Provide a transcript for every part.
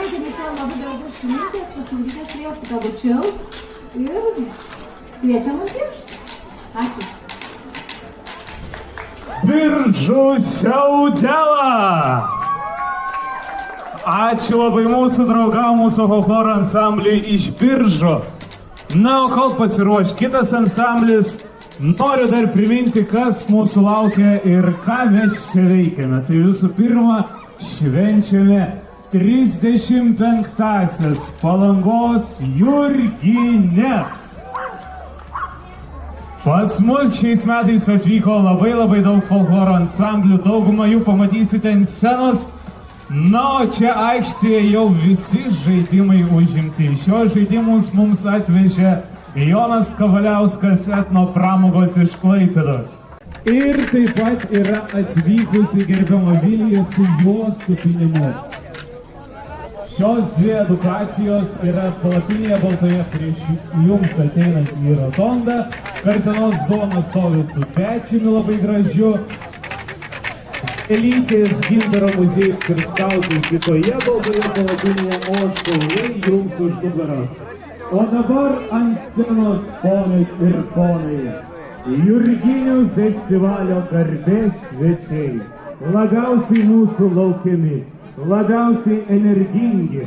Baigėme labai gražus šventės, pasamdytas vėl patogučiau ir kviečiam mus dirbti. Ačiū. Biržų Siaudela! Ačiū labai mūsų draugam, mūsų folkloro ansambliui iš Biržų. Na, o kol pasiruoš kitas ansamblis, noriu dar priminti, kas mūsų laukia ir ką mes čia veikiame. Tai visų pirma, švenčiame 35-asias Palangos Jurgines. Pas mus šiais metais atvyko labai daug folkloro ansamblių, daugumą jų pamatysite ant scenos. Na, o čia aikštėje jau visi žaidimai užimti. Šios žaidimus mums atvežė Jonas Kavaliauskas, etno pramogos iš Klaipėdos. Ir taip pat yra atvykusi gerbiama Vilija su juostų pynimu. Šios dvi edukacijos yra palapinėje baltoje prieš jums ateinant į rotondą. Kartenos duona stovi su pečiumi labai gražiu. Elytės Gintaro muziejus ir skautai kitoje baltoje palapinėje, o štai jums už nugaros. O dabar ant scenos, ponios ir ponai, Jurginių festivalio garbės svečiai, labiausiai mūsų laukiami, labiausiai energingi,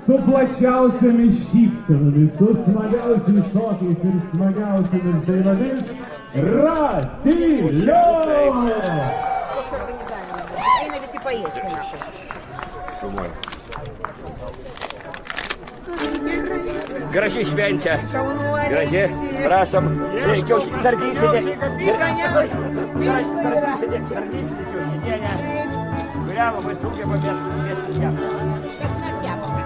su plačiausiamis šypsenomis, su smagiausiais šokiais ir smagiausiamis dainomis, Ratilio! Eina visi paėsti našai. Graži šventė. Graži. Prašom. Kiaušinį dar grįžtėte. Dar kiaušinienę. Kurią labai sugebame sudėti kepą. Kasmet kepame.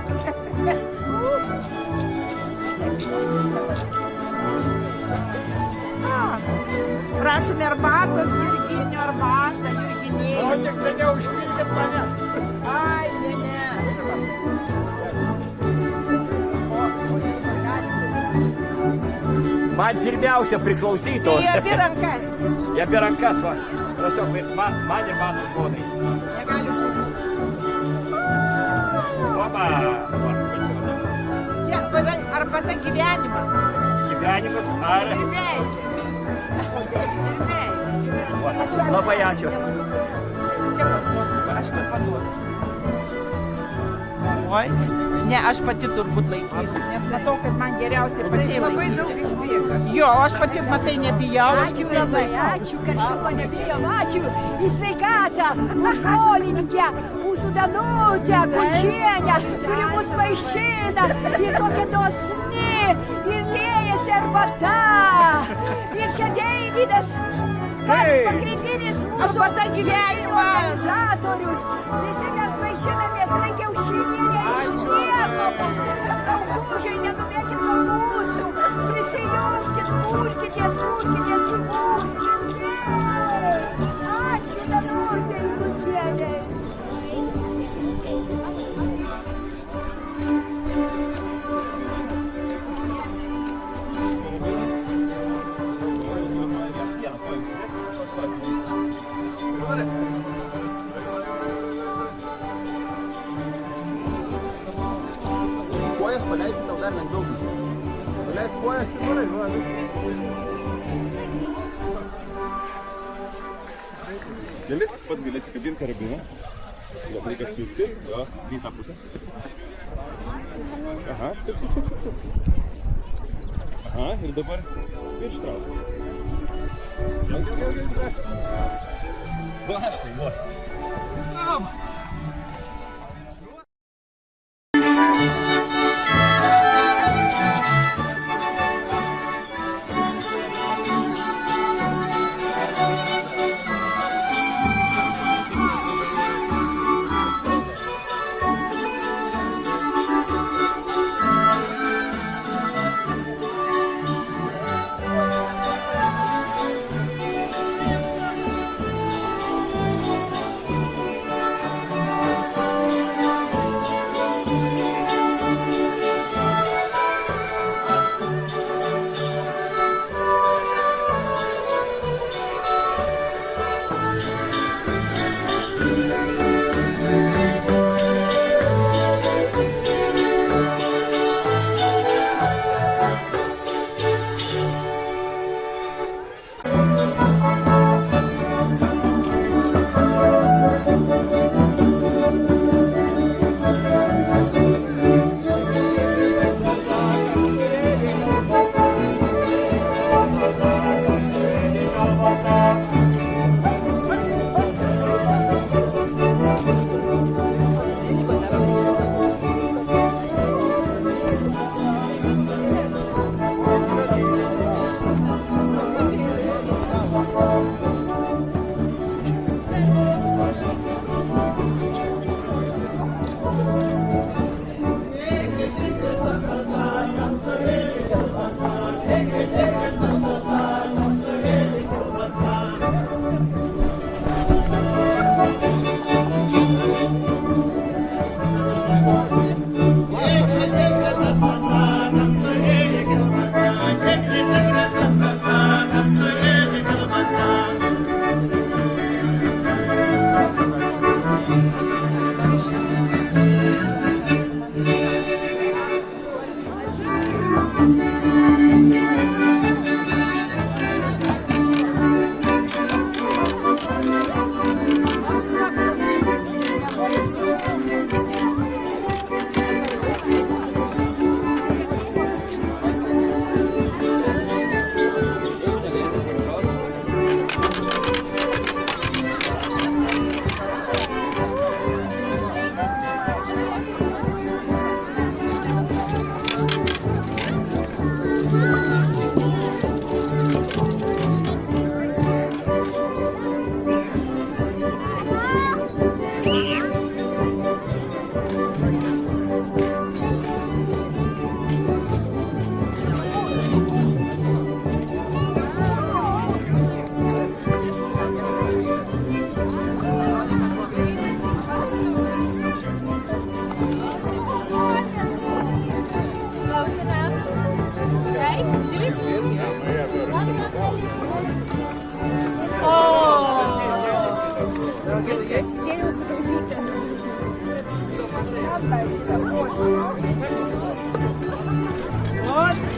Prašome arbatos, Jurginių arbatą, Jurginėlį. O tik tai neužpildėt mane. Ai, ne. Man pirmiausia priklausytų. Į abi rankas. Į abi rankas, va. Prašau, man ir mano žmonai. Negali būti. Oba. Čia arbata gyvenimas. Gyvenimas ar... Meilė. Labai ačiū. Aš tau paduodu. Oi, ne, aš pati turbūt laikysiu, nes matau, kad man geriausiai pačiai Labai daug išbėga. Jo, aš pati, matai, nebijau. Ačiū labai, ačiū, kad šito nebijom, ačiū į sveikatą, už žolininkę, mūsų Danutę, Kučienę, kuri mus vaišina, ir tokia dosni, ir liejasi arbata. Ir čia Deividas, pats pagrindinis mūsų Arbata gyvenimas. organizatorius. Visi mes vaišinamės, tai kiaušinienė iš nieko, draugužiai, nenumėkit nuo mūsų, prisijunkit, kurkitės į mūsų. Ačiū Danutei Kučienei. Kojas paleisti tau dar lengviau bus. Paleist kojas ir varai, va, gali, pats gali atsikabinti karabiną. Jo, reikia atsijungti, jo, į tą pusę. Aha, taip. Aha, ir dabar ištrauk. Gerai, drąsiai. Va, štai, va.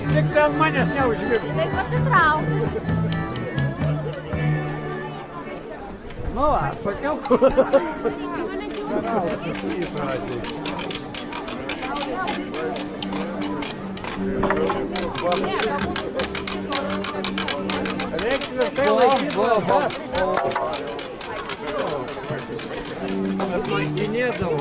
Tik ten manęs neužvirs. Tai pasitrauk. Nu, va, sakiau. Reikia tvirtai laikyti. Atlaidinėdavo.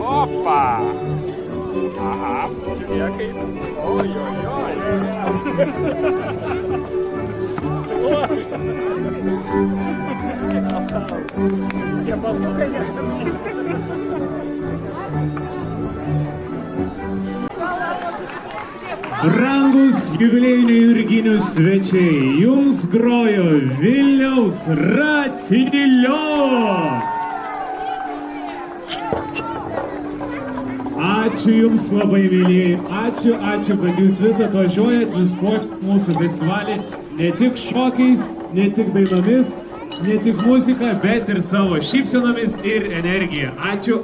Opa! Aha, žiūrėk kaip. Oi, oi, oi. Tie balsukai nesami. Brangus jubiliejinių Jurginių svečiai, jums grojo Vilniaus Ratilio. Ačiū jums labai, mėlyjeji, ačiū, kad jūs vis atvažiuojat, vis puošiat mūsų festivalį, ne tik šokiais, ne tik dainomis, ne tik muzika, bet ir savo šypsenomis ir energija. Ačiū.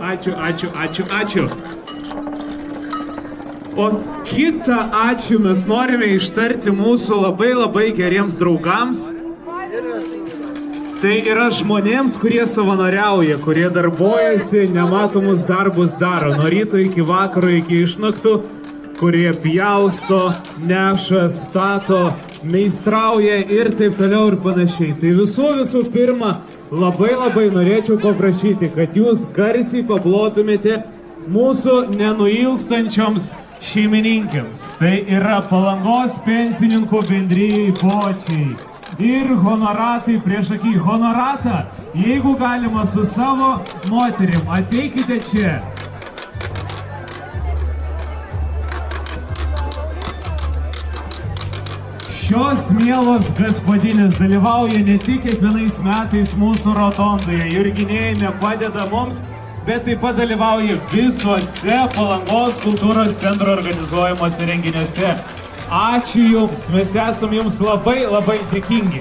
O kitą ačiū mes norime ištarti mūsų labai geriems draugams. Tai yra žmonėms, kurie savanoriauja, kurie darbuojasi, nematomus darbus daro, nuo ryto iki vakaro, iki išnaktų, kurie pjausto, neša, stato, meistrauja ir taip toliau ir panašiai. Tai visų pirma, labai norėčiau paprašyti, kad jūs garsiai paplotumėte mūsų nenuilstančioms šeimininkėms. Tai yra Palangos pensininkų bendrijai Bočiai. Ir honoratai priešaky. Honoratą, jeigu galima su savo moterim, ateikite čia. Šios mielos gaspadinės dalyvauja ne tik kiekvienais metais mūsų rotondoje, jurginėjime padeda mums, bet taip pat dalyvauja visuose Palangos kultūros centro organizuojamuose renginiuose. Ačiū jums, mes esam jums labai dėkingi.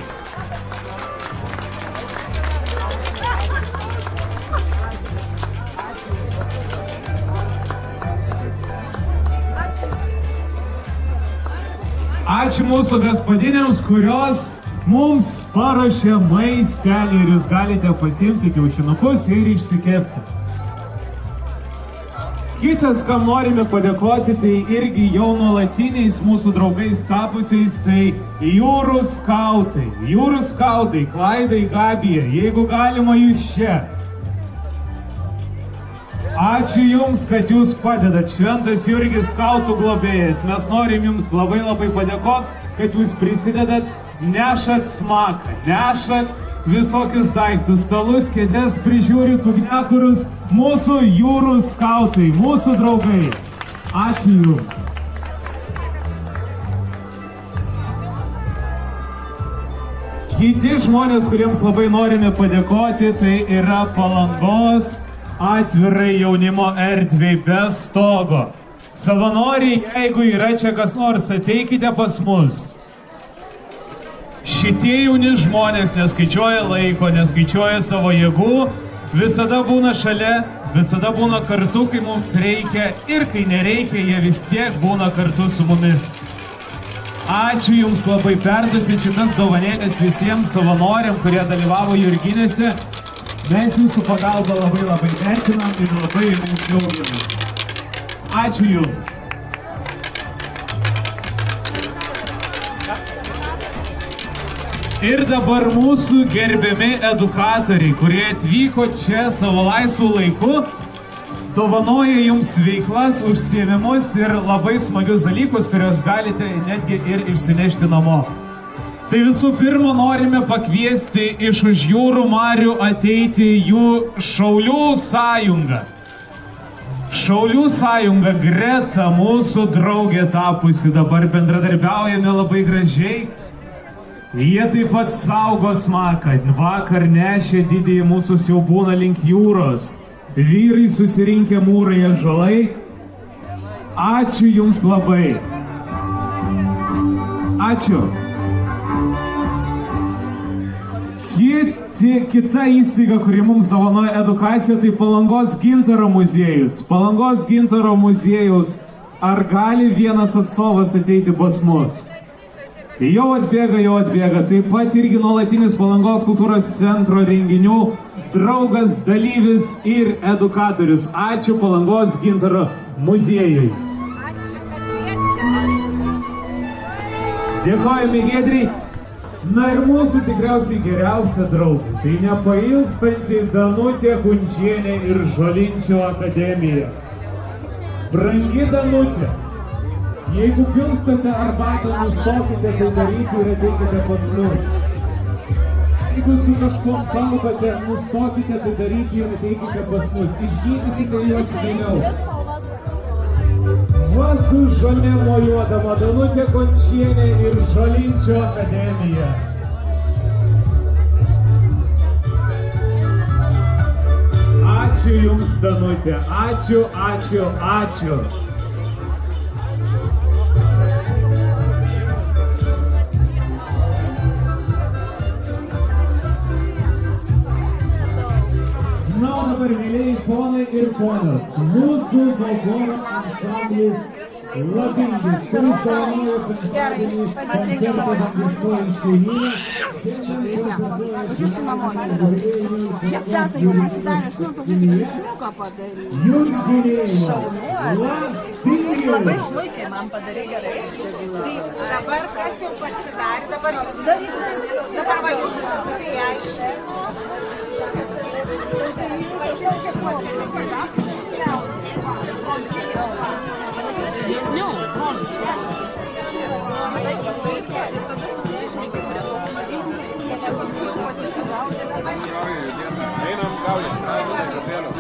Ačiū mūsų gaspadinėms, kurios mums paruošė maistelį ir jūs galite pasiimti kiaušinukus ir išsikepti. Kitas, kam norime padėkoti, tai irgi jau nuolatiniais mūsų draugais tapusiais, tai jūrų skautai. Jūrų skautai, Klaidai, Gabija, jeigu galima jūs čia. Ačiū jums, kad jūs padedat. Šventas Jurgis skautų globėjas. Mes norim jums labai padėkoti, kad jūs prisidedat, nešat smaką, nešat visokius daiktus, stalus, kėdes, prižiūrit ugniakurus, mūsų jūrų skautai, mūsų draugai. Ačiū jums. Kiti žmonės, kuriems labai norime padėkoti, tai yra Palangos atvirai jaunimo erdvei be stogo. Savanoriai, jeigu yra čia kas nors, ateikite pas mus. Šitie jauni žmonės neskaičiuoja laiko, neskaičiuoja savo jėgų, visada būna šalia, visada būna kartu, kai mums reikia, ir kai nereikia, jie vis tiek būna kartu su mumis. Ačiū jums labai, perduosit šitas dovanėlės visiems savanoriam, kurie dalyvavo Jurginėse. Mes jūsų pagalbą labai vertinam ir labai mums džiaugiamės. Ačiū Jums. Ir dabar mūsų gerbiami edukatoriai, kurie atvyko čia savo laisvų laiku, dovanoja Jums veiklas, užsiėmimus ir labai smagius dalykus, kuriuos galite netgi ir išsinešti namo. Tai visų pirma norime pakviesti iš už jūrų marių ateiti jų Šaulių sąjungą. Šaulių sąjunga greta mūsų draugė tapusi, dabar bendradarbiaujame labai gražiai. Jie taip pat saugo smaką, vakar nešė didįjį mūsų siaubūną link jūros. Vyrai susirinkę mūrai ąžuolai. Ačiū Jums labai. Ačiū. Kita įstaiga, kuri mums dovanoja edukaciją, tai Palangos gintaro muziejus. Palangos gintaro muziejus, ar gali vienas atstovas ateiti pas mus? Jau atbėga. Taip pat irgi nuolatinis Palangos kultūros centro renginių draugas, dalyvis ir edukatorius. Ačiū Palangos gintaro muziejui. Dėkojame Giedriai. Na ir mūsų tikriausiai geriausia draugė, tai nepailstanti Danutė Kunčienė ir Žolinčio akademija. Brangi Danutė, jeigu pilstate arbatą, nustokite tai daryti ir ateikite pas mus. Jeigu su kažkuom kalbate, nustokite tai daryti ir ateikite pas mus. Išgydysite juos vėliau. Va su žolė mojuodama Danutė Kunčienė ir Žolinčio akademija. Ačiū Jums, Danutė. Ačiū. Na, o dabar, mėlėjai ponai ir ponios, mūsų folkloro ansamblis Labingis, kuris dovanoja penktadienį koncertą Skirtuoja iš kaimynę. Pažiūrėsiu mamonių. Kiek datą jau pasidarė, aš noriu pažiūrėti, kryžiuką padaryti. Jurginėjimas, Jis labai smulkiai man padarė gerai. Dabar kas jau pasidarė, dabar va jūs aiškiai. Einam, gaujam, kasėlio.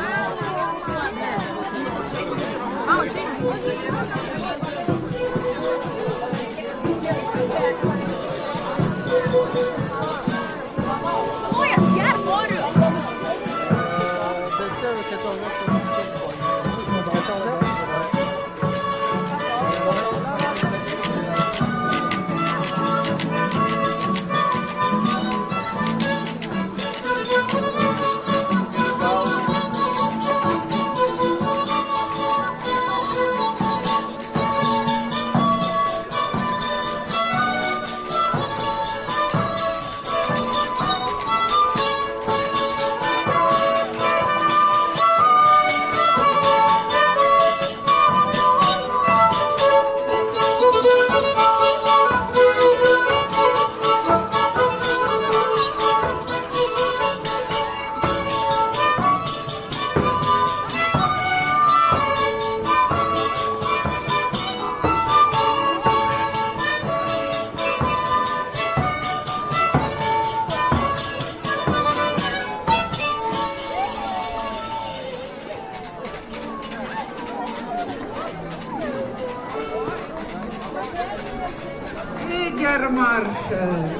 Maršas.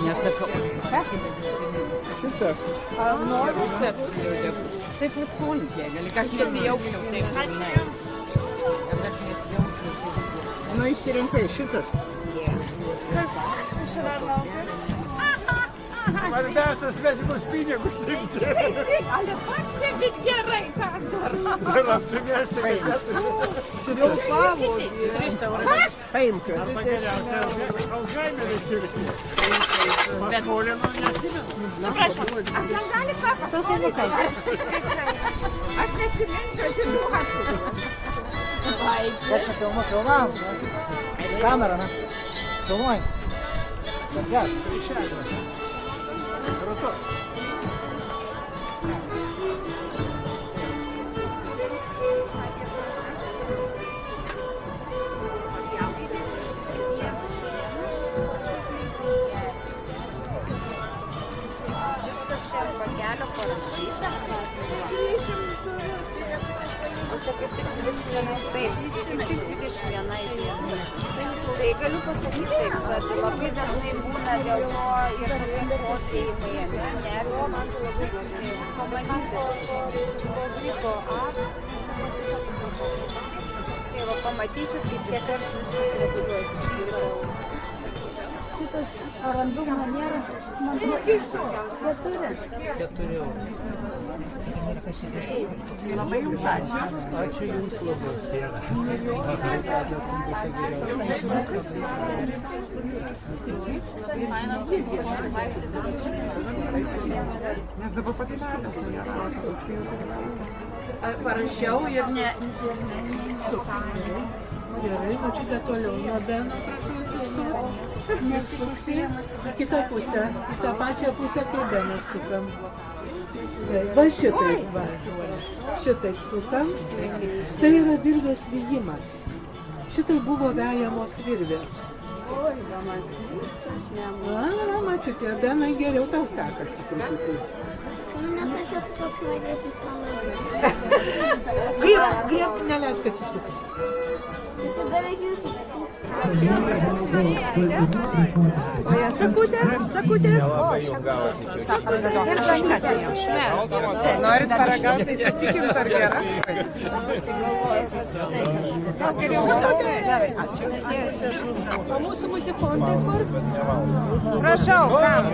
Nesakau. Ką? Noriu. taip nuskolinti, gali kažkiek įjaukčiau, taip. Nu, išsirinkai šitas. Svarbiausia svetimus pinigus imti. Ale pastebit gerai, ką daro. Ir apsimesti, kad Jau pavogė. 3 eurai. Paimk. arba geriausia Alzheimerį sirgti. Paskolinu, neatsimenu. Gal gali papasakoti? Sausainiukai. Aš neatsiminsiu, atiduosiu. Aš čia filmuojam. Kamera, na. Filmuoj. Sargas. Viskas čia ant pakelio parašyta. O čia kaip tik 21. Taip, kaip tik 21 vieta. Tai galiu pasakyti taip, kad labai dažnai būna dėl to ir kosėjimai, nervų, man tai labai dažnai. Tai va pamatysit, kaip čia kartais viskas reguliuojasi. Šitas randumo nėra, man atrodo, 4. Labai jums ačiū. Ačiū jums labai, Sėra. Nes dabar pataisytas. Parašiau ir ne. Gerai, mačiute toliau nuo Beno, prašau atsistoti. Nesuksi į kitą pusę, į tą pačią pusę, kai Benas sukam. Va šitaip, va. Šitaip sukam. Tai yra virvės vijimas. Šitai buvo vejamos virvės. Na, mačiute, Benai geriau tau sekasi truputį. Nes aš esu toks vadesnis Grieb, neleisk atsisukti. Jis beveik jūsų. Šakutės. Ir kažkas. Norit paragauti, tai sutikim ar gera? Gal geriau žinote? O mūsų muzikontai kur? Prašau, kam?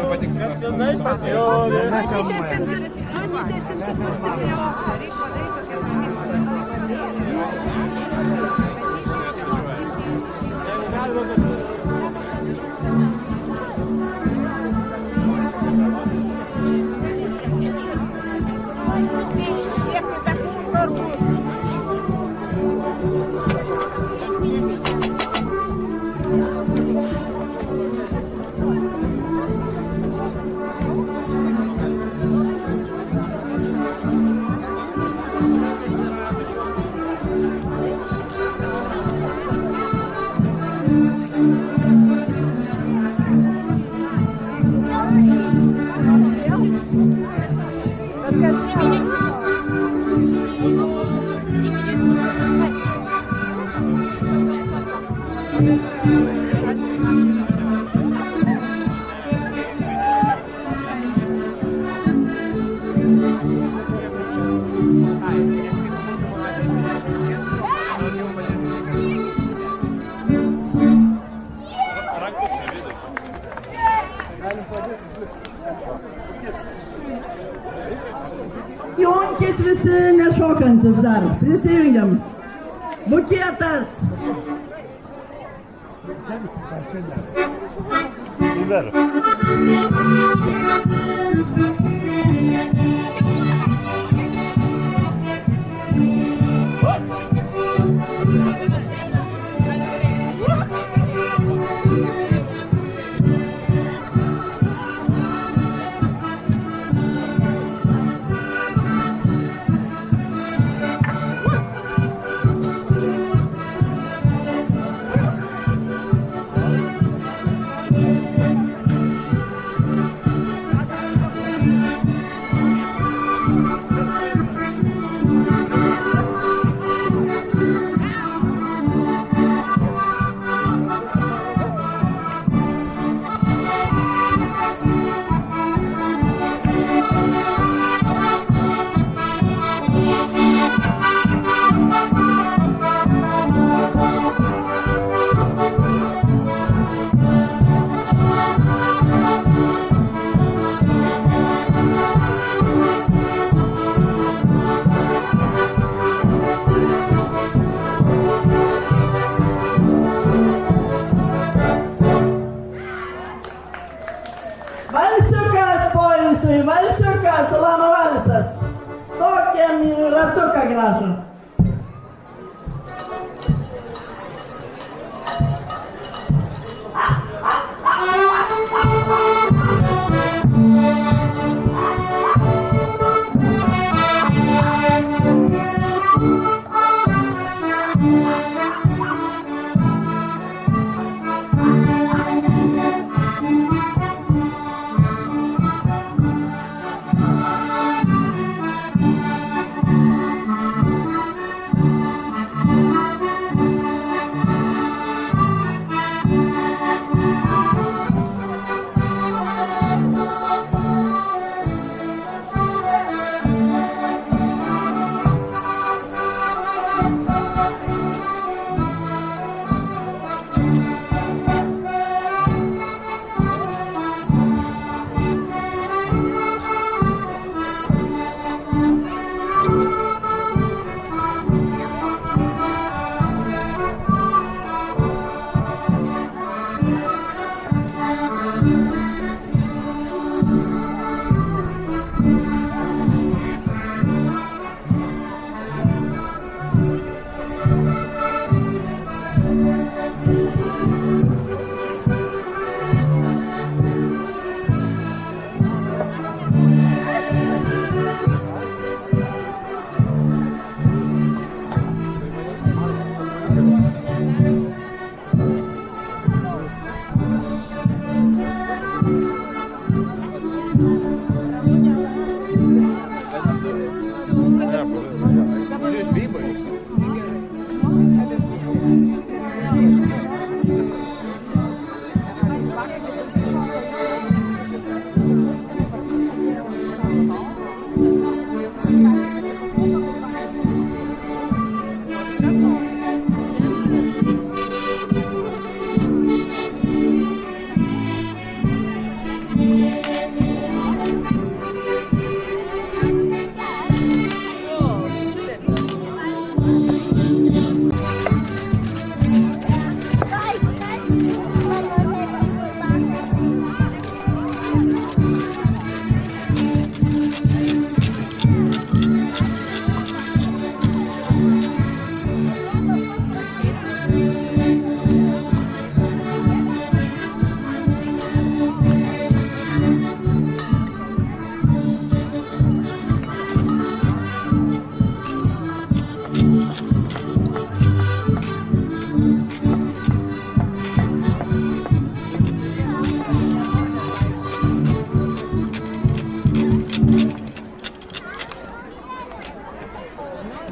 Junkit visi nešokantis dar. Prisijungiam. Bukietas. Ąsiuką gražą.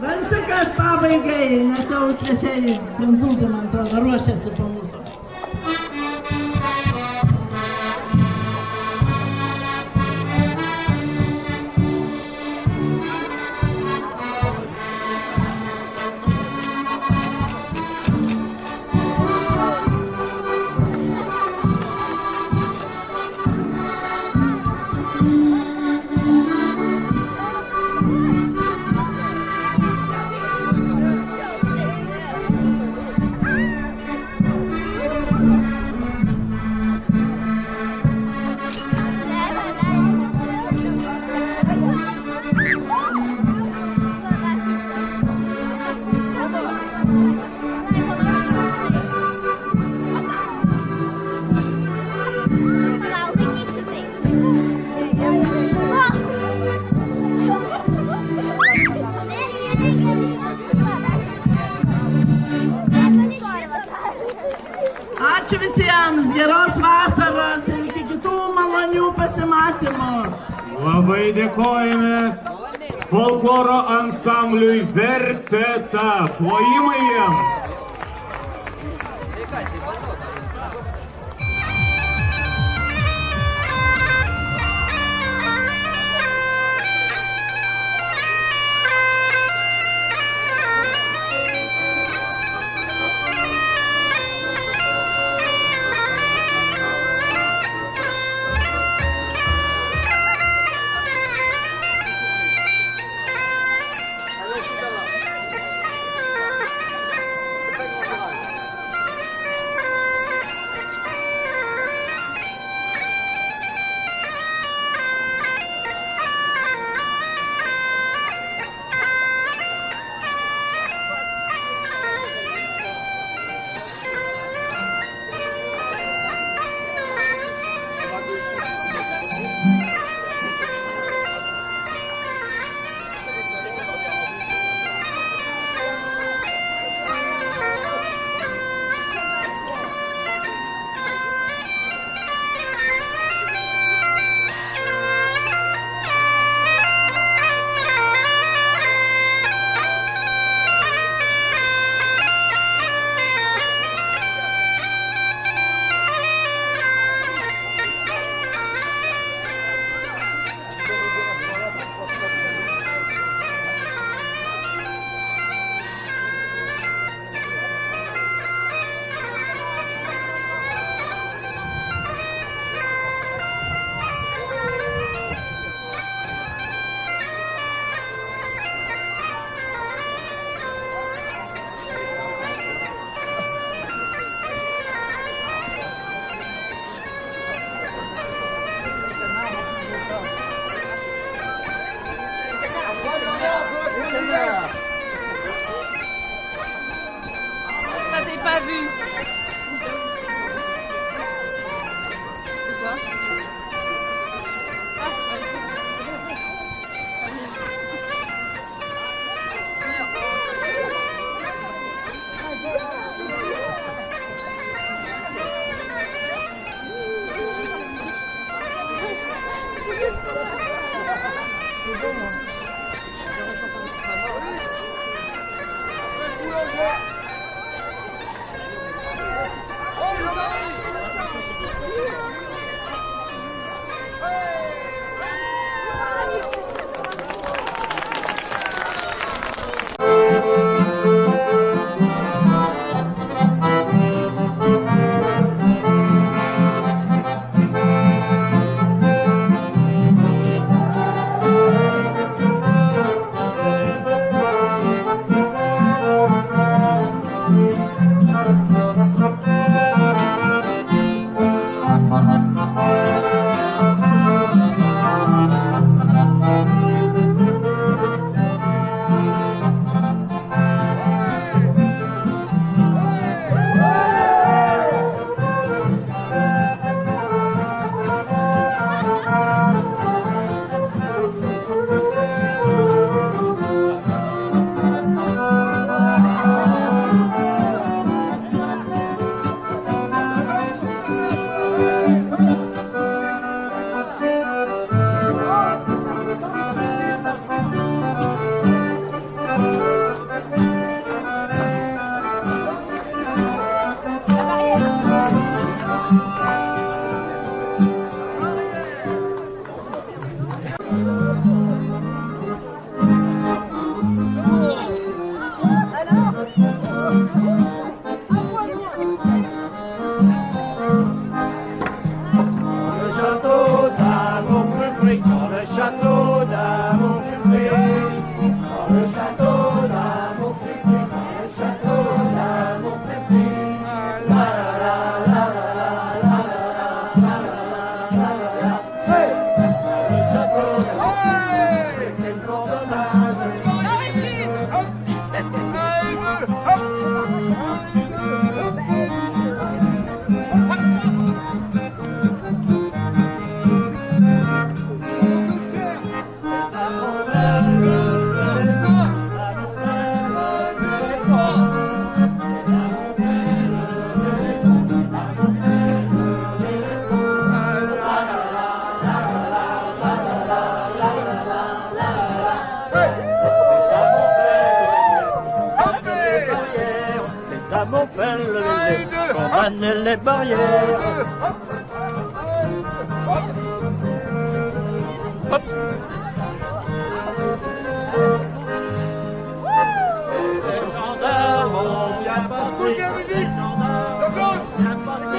Vansiukas pabaigai, nes jau svečiai prancūzai, man atrodo, ruošiasi po mūsų. Ačiū visiems, geros vasaros ir iki kitų malonių pasimatymų. Labai dėkojame folkloro ansambliui Verpeta. Plojimai jiems. condamne les barrières. Hop. Les gendarmes ont bien passé. Les gendarmes ont bien passé.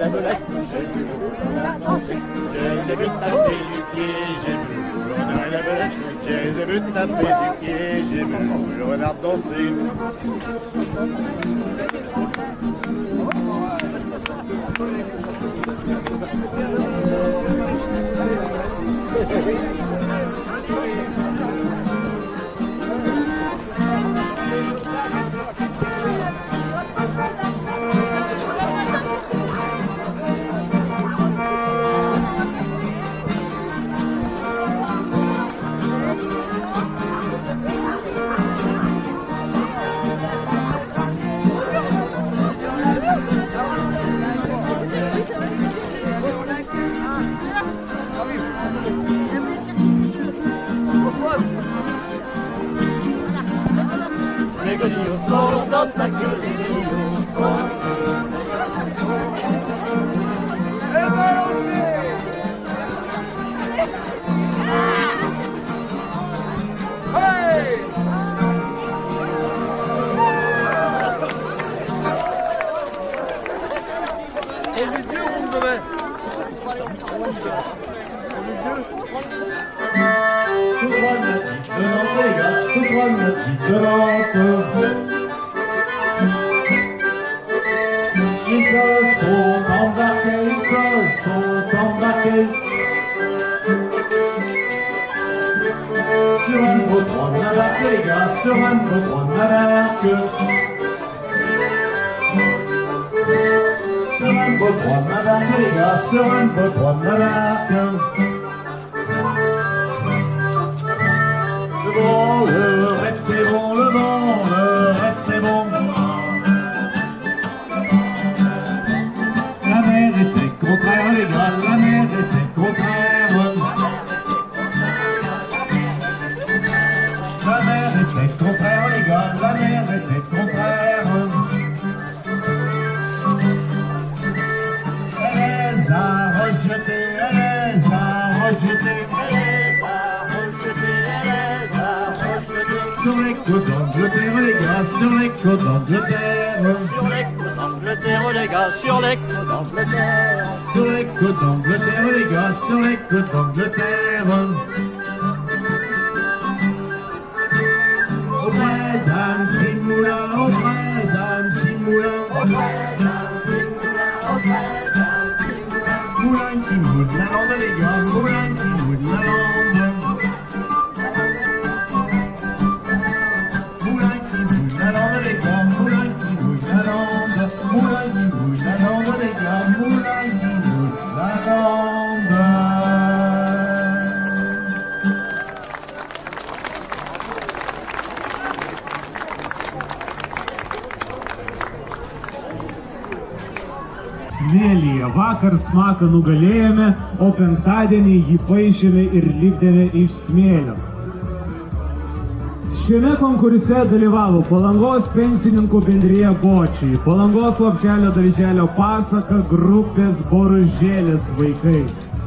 la belette, j'ai vu le boulot danser. Je les ai vus taper du pied, j'ai vu le renard et la belette. Je les ai vus taper du pied, j'ai vu le renard danser. Les grenouilles sont dans sa queue, les grenouilles sont. Ils se sont embarqués, sur un beau droit de la barque, les gars, sur un beau droit de la barque. Sur un beau droit de la barque, les gars, sur un beau droit de la barque. Le vent, le rep est bon, le vent, le rep est bon. La mer était contraire, les gars, la mer était contraire. La mer était contraire, les gars, la mer était contraire. Elle les a rejetés, elle les a rejetés, elle les a rejetés, elle les a rejetés. Sur les côtes d'Angleterre, les gars, sur les côtes d'Angleterre. Sur les côtes d'Angleterre, les gars, sur les côtes d'Angleterre. Sur les côtes d'Angleterre, les gars, sur les côtes d'Angleterre. Auprès d'un petit moulin, auprès d'un petit moulin, auprès d'un petit moulin, auprès d'un petit moulin. Moulin qui moule la lande, les gars, moulin qui moule la lande. Moulin qui moule la lande, les gars, moulin qui moule la lande. Moulin qui moule la lande, les gars, moulin qui moule la lande. Smėlyje vakar smaką nugalėjome, o penktadienį jį paišėme ir lipdėme iš smėlio. Šiame konkurse dalyvavo Palangos pensininkų bendrija Bočiai, Palangos Lopšelio darželio pasaka grupės Boružėlės vaikai,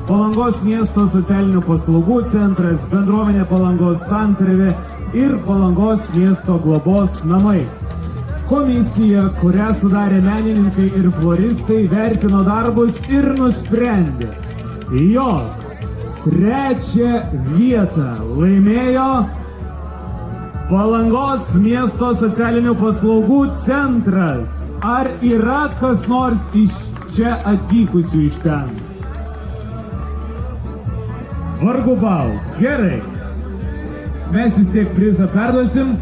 Palangos miesto socialinių paslaugų centras, bendruomenė Palangos santarvė ir Palangos miesto globos namai. Komisija, kurią sudarė menininkai ir floristai, vertino darbus ir nusprendė, jog trečią vietą laimėjo Palangos miesto socialinių paslaugų centras. Ar yra kas nors iš čia atvykusių iš ten? Vargu bau. Gerai. Mes vis tiek prizą perduosim.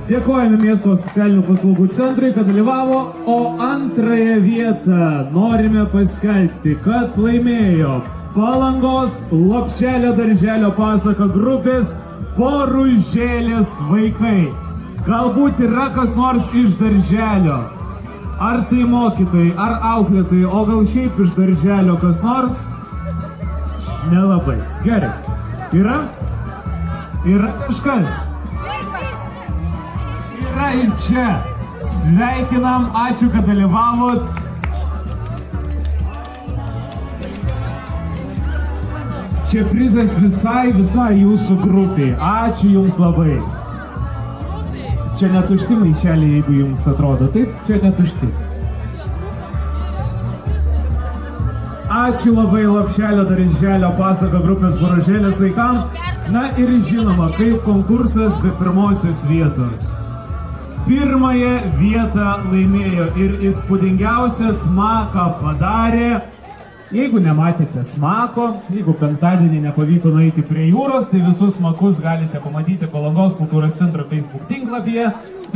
Dėkojame miesto socialinių paslaugų centrai, kad dalyvavo, o antrąją vietą norime paskelbti, kad laimėjo Palangos Lopšelio darželio pasaka grupės Boružėlės vaikai. Galbūt yra kas nors iš darželio, ar tai mokytojai, ar auklėtojai, o gal šiaip iš darželio kas nors? Nelabai. Gerai. Yra? Yra kažkas? Yra ir čia. Sveikinam, ačiū, kad dalyvavot. Čia prizas visai jūsų grupiai. Ačiū jums labai. Čia netušti maišeliai, jeigu jums atrodo. Taip, čia netušti. Ačiū labai Lopšelio darželio pasaka grupės Boražėlės vaikam. Na ir žinoma, kaip konkursas be pirmosios vietos. Pirmąją vietą laimėjo ir įspūdingiausią smaką padarė. Jeigu nematėte smako, jeigu penktadienį nepavyko nueiti prie jūros, tai visus smakus galite pamatyti Palangos kultūros centro Facebook tinklapyje.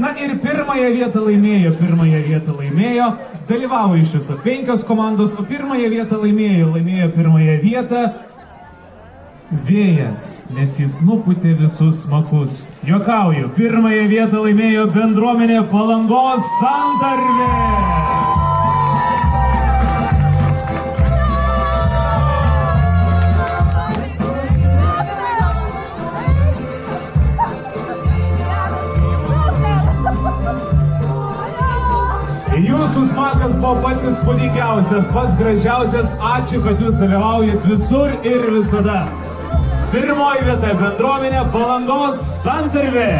Na ir pirmąją vietą laimėjo, dalyvavo iš viso 5 komandos, o pirmąją vietą laimėjo pirmąją vietą Vėjas, nes jis nupūtė visus smakus. Juokauju, pirmąją vietą laimėjo bendruomenė Palangos Santarvė. Jūsų smakas buvo pats įspūdingiausias, pats gražiausias. Ačiū, kad jūs dalyvaujat visur ir visada. Pirmoji vieta bendruomenė Palangos Santarvė.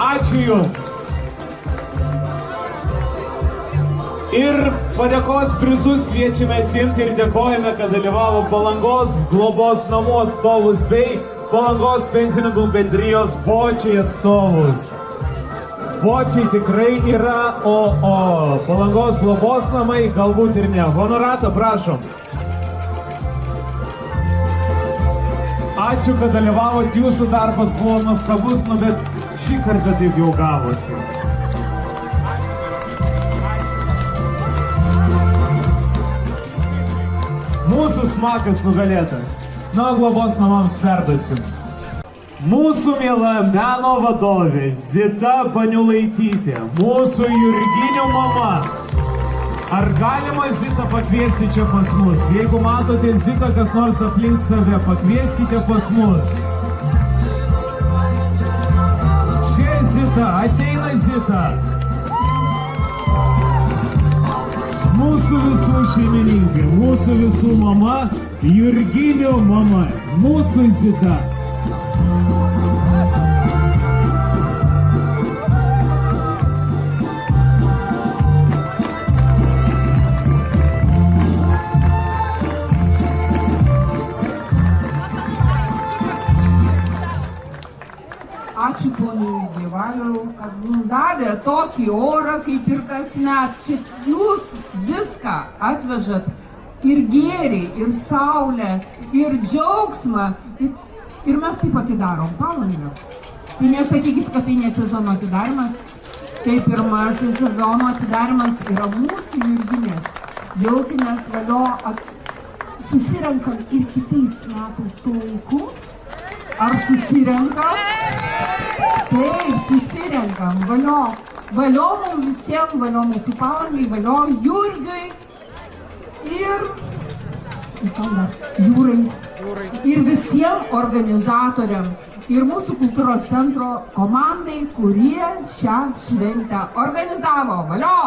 Ačiū jums. Ir padėkos prizus kviečiame atsiimti ir dėkojame, kad dalyvavo Palangos globos namų atstovus bei Palangos pensininkų bendrijos Vočiai atstovus. Vočiai tikrai yra, o Palangos globos namai galbūt ir ne. Honorato, prašom. Ačiū, kad dalyvavot, jūsų darbas buvo nuostabus, bet šį kartą taip jau gavosi. Mūsų smakas nugalėtas. Na, globos namams perduosim. Mūsų miela meno vadovė Zita Baniulaitytė, mūsų Jurginių mama. Ar galima Zitą pakviesti čia pas mus? Jeigu matote Zitą kas nors aplink save, pakvieskite pas mus. Čia Zita, ateina Zita. Mūsų visų šeimininkai, mūsų visų mama, Jurginių mama, mūsų Zita. Ačiū ponui Dievaliui, kad mums davė tokį orą, kaip ir kasmet. Šit jūs viską atvežat, ir gėrį, ir saulę, ir džiaugsmą. Ir mes taip atidarom Palangą. Tai nesakykit, kad tai ne sezono atidarimas. Tai pirmasis sezono atidarimas yra mūsų Jurginės. Džiaukimės, valio, susirenkam ir kitais metais tuo laiku. Ar susirenkam? Taip, susirenkam. Valio. Valio mums visiems, valio mūsų Palangai, valio Jurgiui ir Jūrai. Ir visiems organizatoriam. Ir mūsų kultūros centro komandai, kurie šią šventę organizavo. Valio!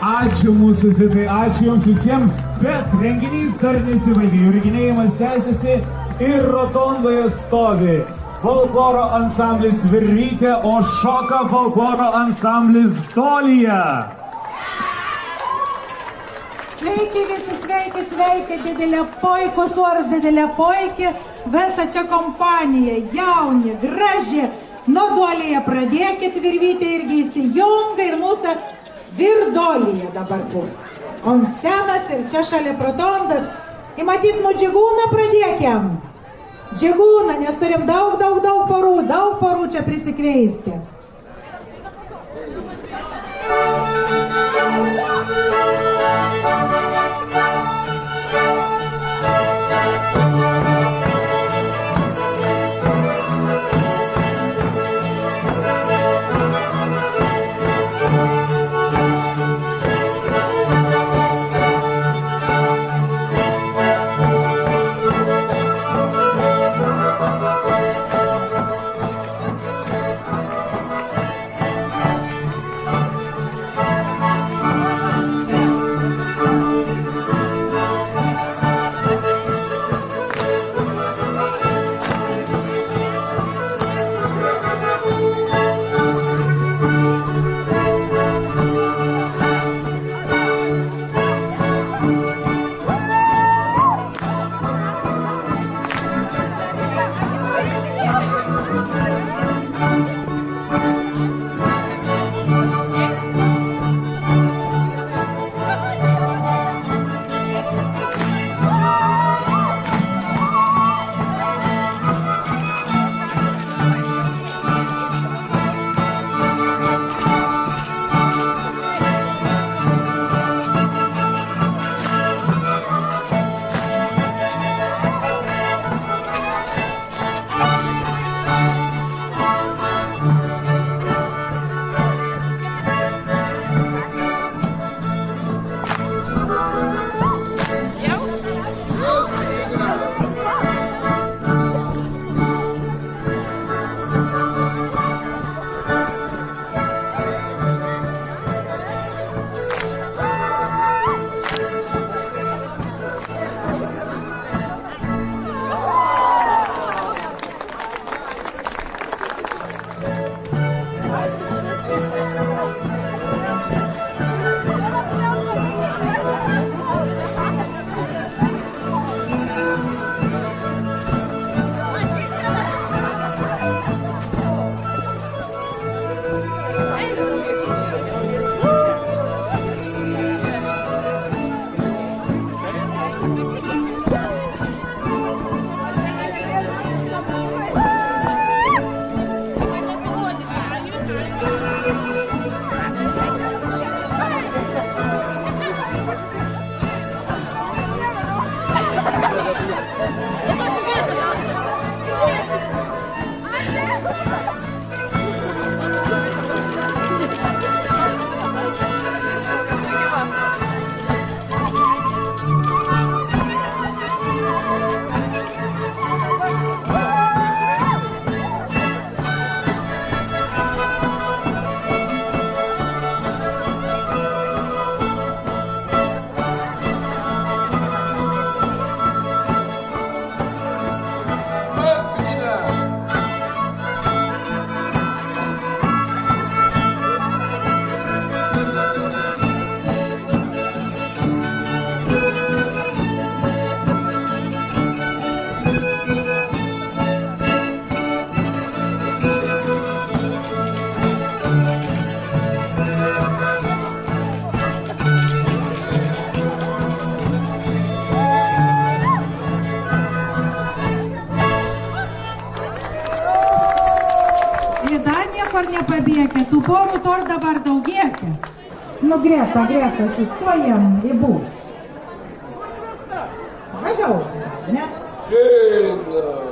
Ačiū mūsų Zitai, ačiū jums visiems, bet renginys dar nesibaigė, jurginėjimas tęsiasi ir rotondoje stovi folkloro ansamblis Virvytė, o šoka folkloro ansamblis Tolija. Sveiki visi, sveiki, didelė puikus oras, didelė puiki, visa čia kompanija, jauni, graži, nuo Dolija pradėkit, Virvytė irgi įsijunga ir mūsų Virdolija dabar bus. Konstenas ir čia šalia protondas. Ir matyt, nuo Džigūną pradėkiam. Džigūną, nes turim daug porų čia prisikveisti. pabėgę, tų porų tor dabar daugėti. Nu, Greta, sustojam į bus. Važiau, ne? Šiandien.